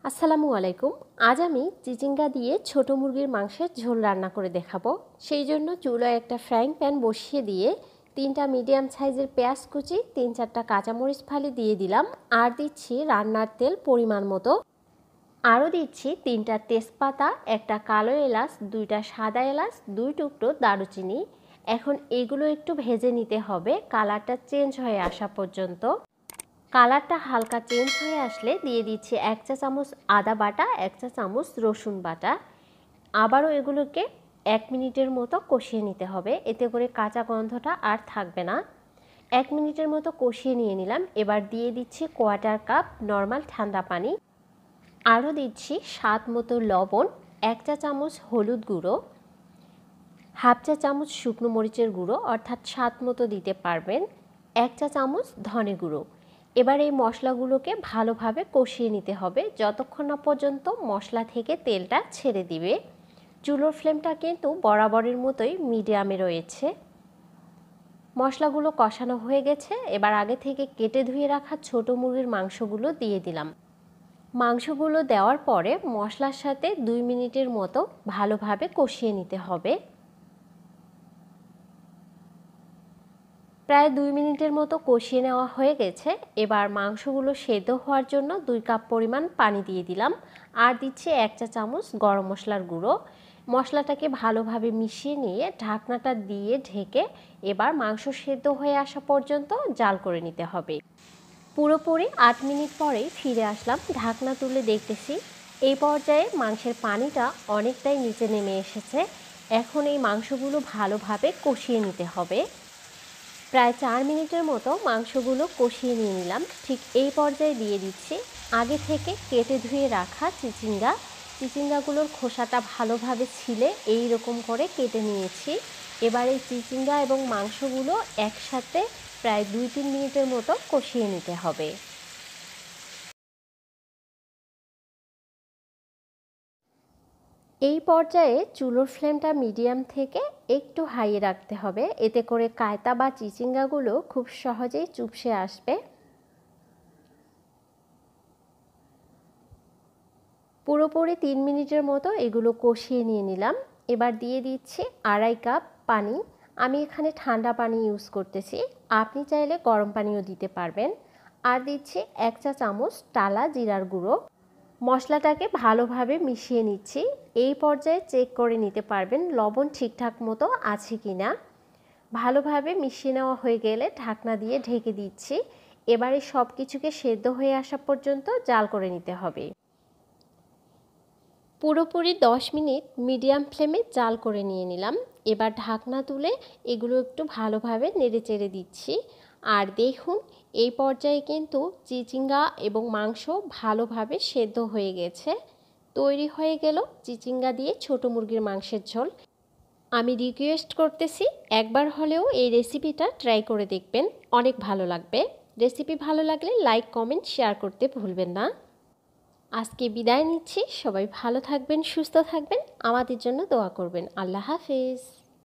আসসালামু আলাইকুম। আজ আমি চিচিঙ্গা দিয়ে ছোট মুরগির মাংসের ঝোল রান্না করে দেখাবো। সেই জন্য চুলায় একটা ফ্রাইং প্যান বসিয়ে দিয়ে 3টা মিডিয়াম সাইজের পেঁয়াজ কুচি, 3-4টা কাঁচামরিচ ফালি দিয়ে দিলাম। আর দিচ্ছি রান্নার তেল পরিমাণ মতো। আরও দিচ্ছি 3টা তেজপাতা, একটা কালো এলাচ, 2টা সাদা এলাচ, 2 টুকরো দারুচিনি। এখন এগুলো একটু ভেজে নিতে হবে কালারটা চেঞ্জ হয়ে আসা পর্যন্ত। কালারটা হালকা চেঞ্জ হয়ে আসলে দিয়ে দিচ্ছি 1 চা চামচ আদা বাটা, 1 চা চামচ রসুন বাটা। আবারও এগুলোকে 1 মিনিটের মতো কষিয়ে নিতে হবে, এতে করে কাঁচা গন্ধটা আর থাকবে না। 1 মিনিটের মতো কষিয়ে নিয়ে নিলাম। এবার দিয়ে দিচ্ছি 1/4 কাপ নর্মাল ঠান্ডা পানি। আরও দিচ্ছি স্বাদ মতো লবণ, 1 চা চামচ হলুদ গুঁড়ো, হাফ চা চামচ শুকনো মরিচের গুঁড়ো অর্থাৎ স্বাদ মতো দিতে পারবেন, 1 চা চামচ ধনে গুঁড়ো। এবার এই মশলাগুলোকে ভালোভাবে কষিয়ে নিতে হবে যতক্ষণ না পর্যন্ত মশলা থেকে তেলটা ছেড়ে দিবে। চুলোর ফ্লেমটা কিন্তু বরাবরের মতোই মিডিয়ামে রয়েছে। মশলাগুলো কষানো হয়ে গেছে। এবার আগে থেকে কেটে ধুয়ে রাখা ছোট মুরগির মাংসগুলো দিয়ে দিলাম। মাংসগুলো দেওয়ার পরে মশলার সাথে 2 মিনিটের মতো ভালোভাবে কষিয়ে নিতে হবে। প্রায় 2 মিনিটের মতো কষিয়ে নেওয়া হয়ে গেছে। এবার মাংসগুলো সেদ্ধ হওয়ার জন্য 2 কাপ পরিমাণ পানি দিয়ে দিলাম। আর দিচ্ছি 1 চা চামচ গরম মশলার গুঁড়ো। মশলাটাকে ভালোভাবে মিশিয়ে নিয়ে ঢাকনাটা দিয়ে ঢেকে এবার মাংস সেদ্ধ হয়ে আসা পর্যন্ত জাল করে নিতে হবে। পুরোপুরি 8 মিনিট পরেই ফিরে আসলাম। ঢাকনা তুলে দেখতেছি এই পর্যায়ে মাংসের পানিটা অনেকটাই নিচে নেমে এসেছে। এখন এই মাংসগুলো ভালোভাবে কষিয়ে নিতে হবে। প্রায় 4 মিনিটের মতো মাংসগুলো কষিয়ে নিয়ে নিলাম। ঠিক এই পর্যায়ে দিয়ে দিচ্ছি আগে থেকে কেটে ধুয়ে রাখা চিচিঙ্গাগুলোর খোসাটা ভালোভাবে ছিলে এই রকম করে কেটে নিয়েছি। এবার এই চিচিঙ্গা এবং মাংসগুলো একসাথে প্রায় 2-3 মিনিটের মতো কষিয়ে নিতে হবে। এই পর্যায়ে চুলোর ফ্লেমটা মিডিয়াম থেকে একটু হাইয়ে রাখতে হবে, এতে করে কায়তা বা চিচিঙ্গাগুলো খুব সহজেই চুপসে আসবে। পুরোপুরি 3 মিনিটের মতো এগুলো কষিয়ে নিয়ে নিলাম। এবার দিয়ে দিচ্ছি 2.5 কাপ পানি। আমি এখানে ঠান্ডা পানি ইউজ করতেছি, আপনি চাইলে গরম পানিও দিতে পারবেন। আর দিচ্ছি 1 চা চামচ টালা জিরার গুঁড়ো। মশলাটাকে ভালোভাবে মিশিয়ে নিচ্ছি। এই পর্যায়ে চেক করে নিতে পারবেন লবণ ঠিকঠাক মতো আছে কিনা। ভালোভাবে মিশিয়ে নেওয়া হয়ে গেলে ঢাকনা দিয়ে ঢেকে দিচ্ছি। এবারে সব কিছুকে সেদ্ধ হয়ে আসা পর্যন্ত জাল করে নিতে হবে। পুরোপুরি 10 মিনিট মিডিয়াম ফ্লেমে জাল করে নিয়ে নিলাম। এবার ঢাকনা তুলে এগুলো একটু ভালোভাবে নেড়েচেড়ে দিচ্ছি। আর দেখুন এই পর্যায়ে কিন্তু চিচিঙ্গা এবং মাংস ভালোভাবে সেদ্ধ হয়ে গেছে। তৈরি হয়ে গেল চিচিঙ্গা দিয়ে ছোট মুরগির মাংসের ঝোল। আমি রিকোয়েস্ট করতেছি একবার হলেও এই রেসিপিটা ট্রাই করে দেখবেন, অনেক ভালো লাগবে। রেসিপি ভালো লাগলে লাইক, কমেন্ট, শেয়ার করতে ভুলবেন না। আজকে বিদায় নিচ্ছি। সবাই ভালো থাকবেন, সুস্থ থাকবেন, আমাদের জন্য দোয়া করবেন। আল্লাহ হাফেজ।